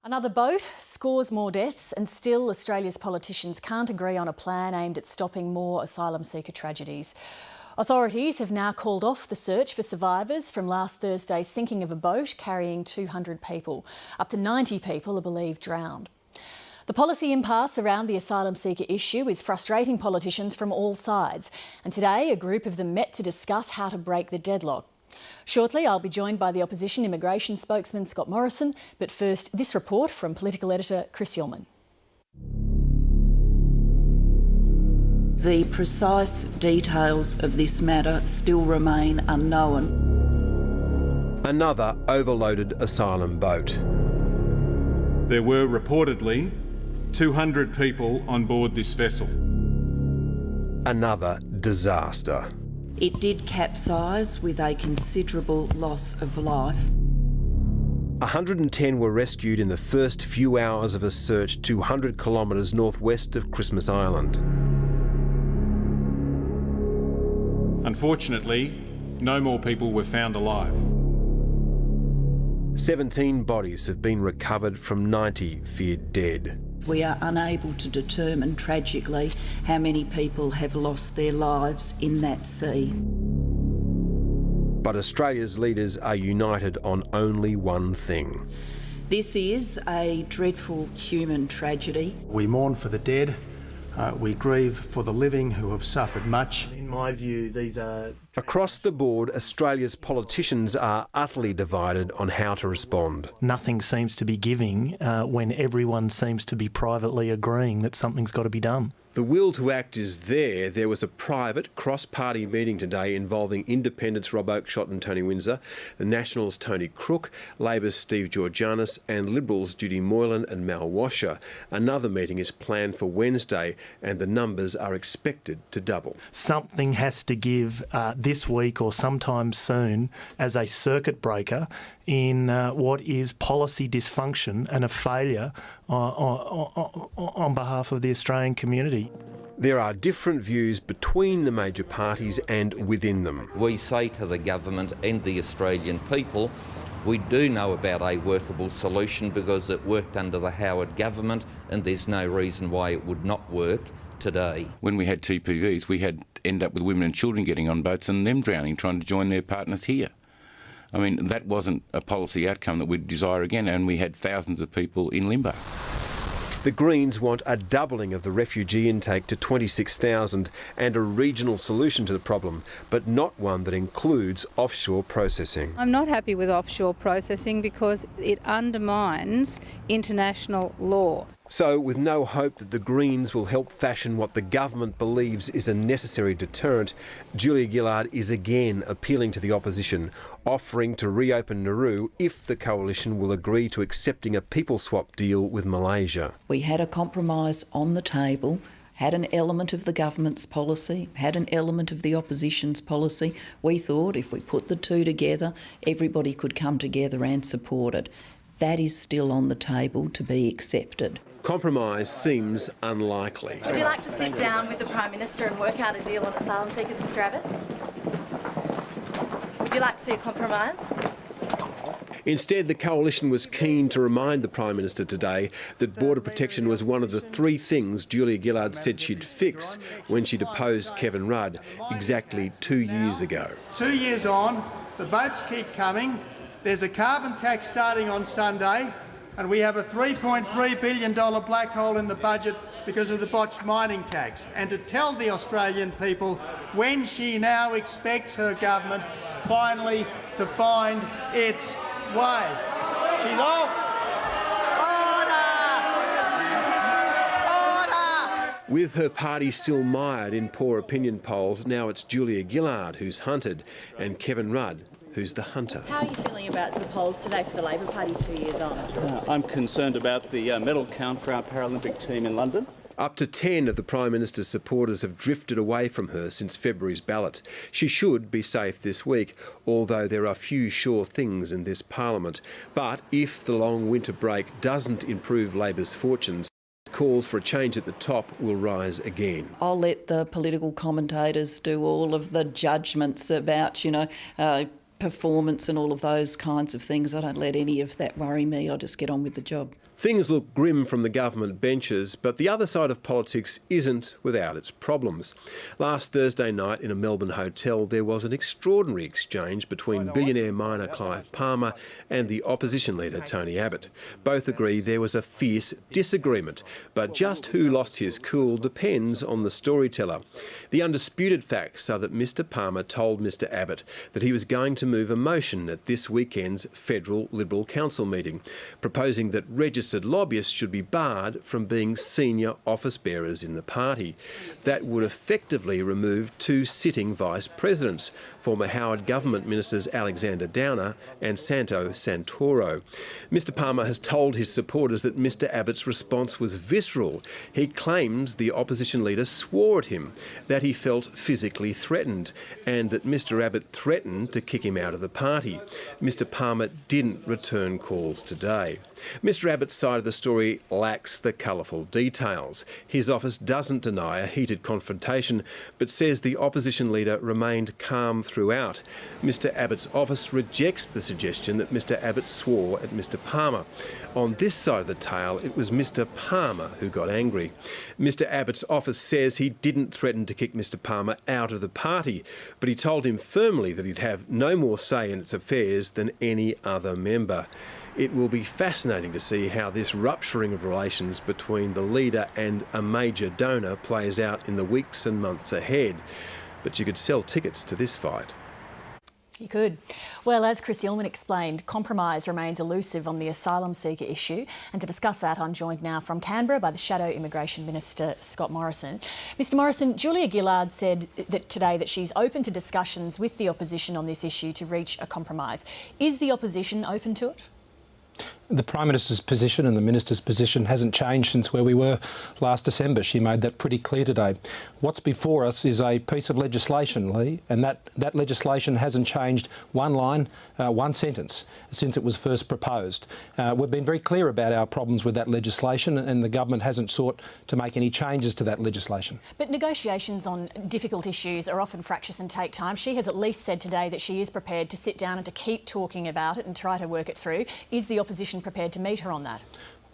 Another boat, scores more deaths, and still Australia's politicians can't agree on a plan aimed at stopping more asylum seeker tragedies. Authorities have now called off the search for survivors from last Thursday's sinking of a boat carrying 200 people. Up to 90 people are believed drowned. The policy impasse around the asylum seeker issue is frustrating politicians from all sides, and today a group of them met to discuss how to break the deadlock. Shortly, I'll be joined by the opposition immigration spokesman Scott Morrison, but first, this report from political editor Chris Yeoman. The precise details of this matter still remain unknown. Another overloaded asylum boat. There were reportedly 200 people on board this vessel. Another disaster. It did capsize with a considerable loss of life. 110 were rescued in the first few hours of a search 200 kilometres northwest of Christmas Island. Unfortunately, no more people were found alive. 17 bodies have been recovered from 90 feared dead. We are unable to determine, tragically, how many people have lost their lives in that sea. But Australia's leaders are united on only one thing. This is a dreadful human tragedy. We mourn for the dead. We grieve for the living who have suffered much. In my view, these are... Across the board, Australia's politicians are utterly divided on how to respond. Nothing seems to be giving when everyone seems to be privately agreeing that something's got to be done. The will to act is there. There was a private cross-party meeting today involving Independents Rob Oakeshott and Tony Windsor, the Nationals' Tony Crook, Labor's Steve Georgianis and Liberals' Judy Moylan and Mal Washer. Another meeting is planned for Wednesday and the numbers are expected to double. Something has to give this week or sometime soon as a circuit breaker in what is policy dysfunction and a failure on behalf of the Australian community. There are different views between the major parties and within them. We say to the government and the Australian people, we do know about a workable solution because it worked under the Howard government and there's no reason why it would not work today. When we had TPVs, we had end up with women and children getting on boats and them drowning, trying to join their partners here. I mean, that wasn't a policy outcome that we'd desire again, and we had thousands of people in limbo. The Greens want a doubling of the refugee intake to 26,000 and a regional solution to the problem, but not one that includes offshore processing. I'm not happy with offshore processing because it undermines international law. So, with no hope that the Greens will help fashion what the government believes is a necessary deterrent, Julia Gillard is again appealing to the opposition, offering to reopen Nauru if the coalition will agree to accepting a people swap deal with Malaysia. We had a compromise on the table, had an element of the government's policy, had an element of the opposition's policy. We thought if we put the two together, everybody could come together and support it. That is still on the table to be accepted. Compromise seems unlikely. Would you like to sit down with the Prime Minister and work out a deal on asylum seekers, Mr Abbott? Would you like to see a compromise? Instead, the coalition was keen to remind the Prime Minister today that border protection was one of the three things Julia Gillard said she'd fix when she deposed Kevin Rudd exactly 2 years ago. 2 years on, the boats keep coming. There's a carbon tax starting on Sunday, and we have a $3.3 billion black hole in the budget because of the botched mining tax. And to tell the Australian people when she now expects her government finally to find its way. She's off. With her party still mired in poor opinion polls, now it's Julia Gillard who's hunted and Kevin Rudd who's the hunter. How are you feeling about the polls today for the Labor Party 2 years on? I'm concerned about the medal count for our Paralympic team in London. Up to 10 of the Prime Minister's supporters have drifted away from her since February's ballot. She should be safe this week, although there are few sure things in this Parliament. But if the long winter break doesn't improve Labor's fortunes, calls for a change at the top will rise again. I'll let the political commentators do all of the judgments about, performance and all of those kinds of things. I don't let any of that worry me. I just get on with the job. Things look grim from the government benches, but the other side of politics isn't without its problems. Last Thursday night in a Melbourne hotel, there was an extraordinary exchange between billionaire miner Clive Palmer and the opposition leader Tony Abbott. Both agree there was a fierce disagreement, but just who lost his cool depends on the storyteller. The undisputed facts are that Mr Palmer told Mr Abbott that he was going to move a motion at this weekend's federal Liberal Council meeting, proposing that registered lobbyists should be barred from being senior office bearers in the party. That would effectively remove two sitting vice presidents, former Howard government ministers Alexander Downer and Santo Santoro. Mr Palmer has told his supporters that Mr Abbott's response was visceral. He claims the opposition leader swore at him, that he felt physically threatened, and that Mr Abbott threatened to kick him out of the party. Mr Palmer didn't return calls today. Mr Abbott's side of the story lacks the colourful details. His office doesn't deny a heated confrontation, but says the opposition leader remained calm throughout. Mr Abbott's office rejects the suggestion that Mr Abbott swore at Mr Palmer. On this side of the tale, it was Mr Palmer who got angry. Mr Abbott's office says he didn't threaten to kick Mr Palmer out of the party, but he told him firmly that he'd have no more say in its affairs than any other member. It will be fascinating to see how this rupturing of relations between the leader and a major donor plays out in the weeks and months ahead. But you could sell tickets to this fight. You could. Well, as Chris Illman explained, compromise remains elusive on the asylum seeker issue. And to discuss that, I'm joined now from Canberra by the Shadow Immigration Minister, Scott Morrison. Mr Morrison, Julia Gillard said today that she's open to discussions with the opposition on this issue to reach a compromise. Is the opposition open to it? The Prime Minister's position and the Minister's position hasn't changed since where we were last December. She made that pretty clear today. What's before us is a piece of legislation, Lee, and that legislation hasn't changed one line, one sentence since it was first proposed. We've been very clear about our problems with that legislation, and the government hasn't sought to make any changes to that legislation. But negotiations on difficult issues are often fractious and take time. She has at least said today that she is prepared to sit down and to keep talking about it and try to work it through. Is the opposition prepared to meet her on that?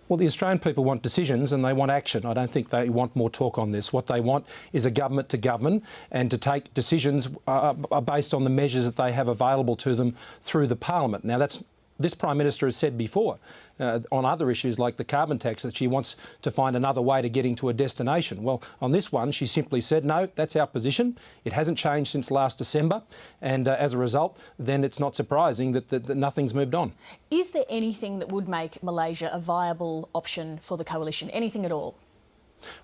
Well, the Australian people want decisions and they want action. I don't think they want more talk on this. What they want is a government to govern and to take decisions based on the measures that they have available to them through the Parliament. Now, this Prime Minister has said before on other issues like the carbon tax that she wants to find another way to getting to a destination. Well, on this one, she simply said, no, that's our position. It hasn't changed since last December. And as a result, then it's not surprising that nothing's moved on. Is there anything that would make Malaysia a viable option for the coalition? Anything at all?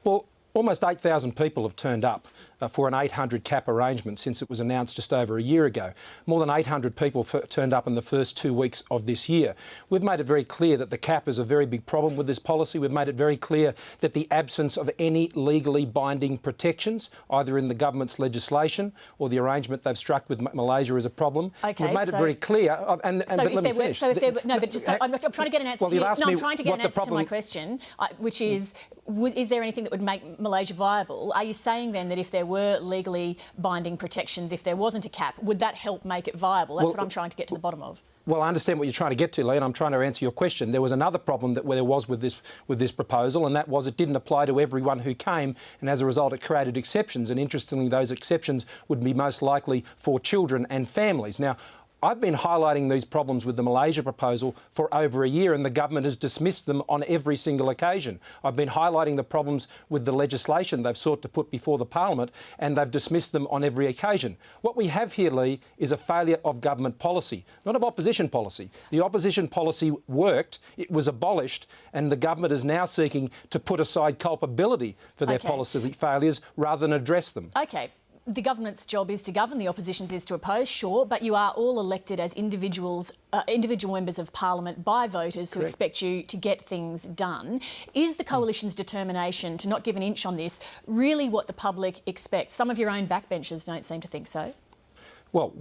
Well, almost 8,000 people have turned up for an 800 cap arrangement since it was announced just over a year ago. More than 800 people turned up in the first 2 weeks of this year. We've made it very clear that the cap is a very big problem with this policy. We've made it very clear that the absence of any legally binding protections, either in the government's legislation or the arrangement they've struck with Malaysia, is a problem. Okay, we've made it very clear. I'm trying to get an answer to my question, which is there anything that would make Malaysia viable? Are you saying then that if there were legally binding protections, if there wasn't a cap, would that help make it viable? That's what I'm trying to get to the bottom of. Well, I understand what you're trying to get to, Lee, and I'm trying to answer your question. There was another problem that there was with this proposal, and that was it didn't apply to everyone who came, and as a result it created exceptions, and interestingly those exceptions would be most likely for children and families. Now, I've been highlighting these problems with the Malaysia proposal for over a year, and the government has dismissed them on every single occasion. I've been highlighting the problems with the legislation they've sought to put before the Parliament, and they've dismissed them on every occasion. What we have here, Lee, is a failure of government policy, not of opposition policy. The opposition policy worked, it was abolished, and the government is now seeking to put aside culpability for their policy failures rather than address them. Okay. The government's job is to govern, the opposition's is to oppose, sure, but you are all elected as individual members of Parliament by voters who expect you to get things done. Is the coalition's determination to not give an inch on this really what the public expects? Some of your own backbenchers don't seem to think so. Well,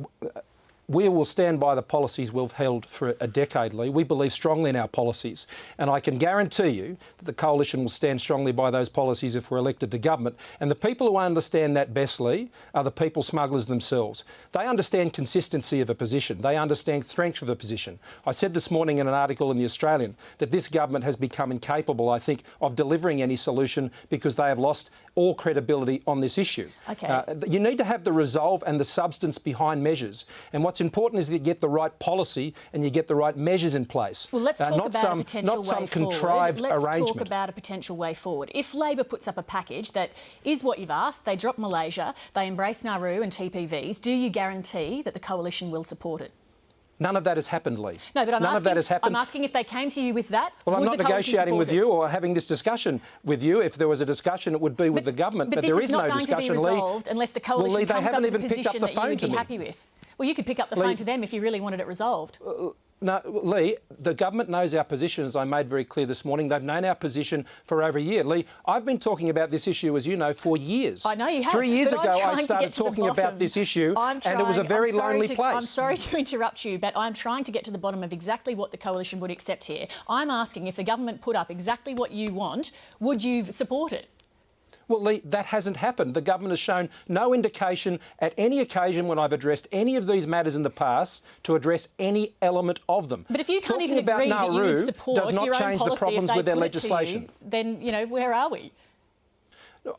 we will stand by the policies we've held for a decade, Lee. We believe strongly in our policies. And I can guarantee you that the Coalition will stand strongly by those policies if we're elected to government. And the people who understand that best, Lee, are the people smugglers themselves. They understand consistency of a position. They understand strength of a position. I said this morning in an article in The Australian that this government has become incapable, I think, of delivering any solution because they have lost all credibility on this issue. Okay. You need to have the resolve and the substance behind measures. And what's important is that you get the right policy and you get the right measures in place. Well, let's talk not about some, a potential not some way contrived forward. Let's arrangement. talk about a potential way forward. If Labor puts up a package that is what you've asked, they drop Malaysia, they embrace Nauru and TPVs, do you guarantee that the Coalition will support it? None of that has happened, Lee. No, but None of that has happened. I'm asking if they came to you with that. Well, I'm not negotiating with you or having this discussion with you. If there was a discussion, it would be with the government. But there is no discussion, Lee. But this is not going to be resolved unless the Coalition comes up with a position that you would be happy with. Well, you could pick up the phone to them if you really wanted it resolved. No, Lee, the government knows our position, as I made very clear this morning. They've known our position for over a year. Lee, I've been talking about this issue, as you know, for years. I know you have. 3 years ago, I started talking about this issue, and it was a very lonely place. I'm sorry to interrupt you, but I'm trying to get to the bottom of exactly what the Coalition would accept here. I'm asking if the government put up exactly what you want, would you support it? Well, Lee, that hasn't happened. The government has shown no indication at any occasion when I've addressed any of these matters in the past to address any element of them. But if you can't Talking even agree that you would support does not your own change the policy problems if they with their put it to legislation. you, then, you know, where are we?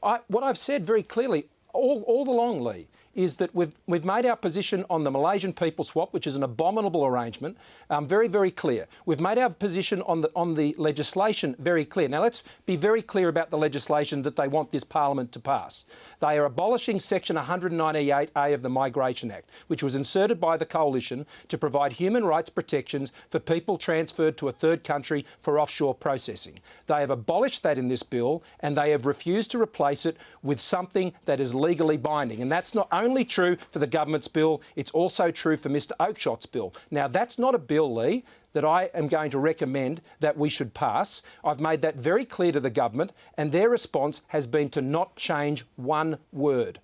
What I've said very clearly all along, Lee, is that we've made our position on the Malaysian people swap, which is an abominable arrangement, very, very clear. We've made our position on the legislation very clear. Now, let's be very clear about the legislation that they want this parliament to pass. They are abolishing Section 198A of the Migration Act, which was inserted by the Coalition to provide human rights protections for people transferred to a third country for offshore processing. They have abolished that in this bill, and they have refused to replace it with something that is legally binding. And that's not only true for the government's bill, it's also true for Mr Oakeshot's bill. Now, that's not a bill, Lee, that I am going to recommend that we should pass. I've made that very clear to the government, and their response has been to not change one word.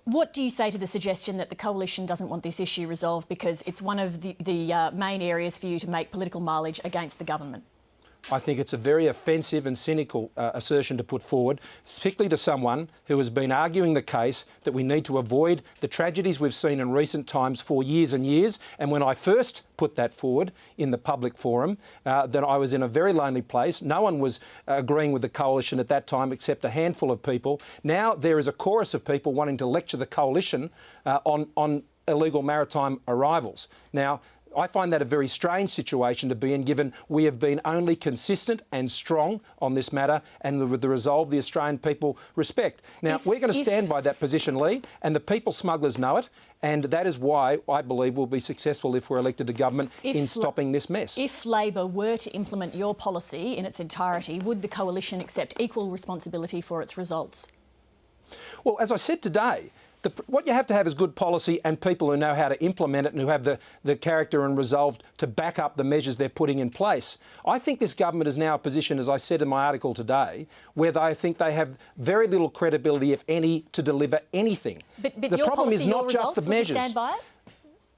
What do you say to the suggestion that the Coalition doesn't want this issue resolved because it's one of the main areas for you to make political mileage against the government? I think it's a very offensive and cynical assertion to put forward, particularly to someone who has been arguing the case that we need to avoid the tragedies we've seen in recent times for years and years. And when I first put that forward in the public forum, then I was in a very lonely place. No one was agreeing with the Coalition at that time except a handful of people. Now there is a chorus of people wanting to lecture the Coalition on illegal maritime arrivals. Now, I find that a very strange situation to be in, given we have been only consistent and strong on this matter, and with the resolve the Australian people respect. Now, we're going to stand by that position, Lee, and the people smugglers know it, and that is why I believe we'll be successful if we're elected to government in stopping this mess. If Labor were to implement your policy in its entirety, would the Coalition accept equal responsibility for its results? Well, as I said today, what you have to have is good policy and people who know how to implement it and who have the character and resolve to back up the measures they're putting in place. I think this government is now a position, as I said in my article today, where they think they have very little credibility, if any, to deliver anything. But the problem is not just the measures. Would you stand by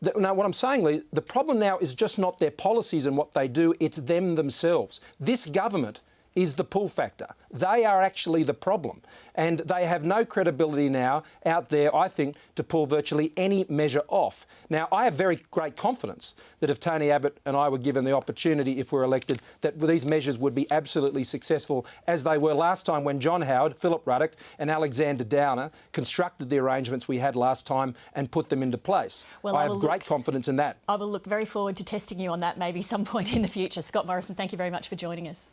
it? No, what I'm saying, Lee, the problem now is just not their policies and what they do, it's them themselves. This government is the pull factor. They are actually the problem. And they have no credibility now out there, I think, to pull virtually any measure off. Now, I have very great confidence that if Tony Abbott and I were given the opportunity, if we're elected, that these measures would be absolutely successful, as they were last time when John Howard, Philip Ruddock and Alexander Downer constructed the arrangements we had last time and put them into place. Well, I have great confidence in that. I will look very forward to testing you on that maybe some point in the future. Scott Morrison, thank you very much for joining us.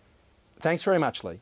Thanks very much, Lee.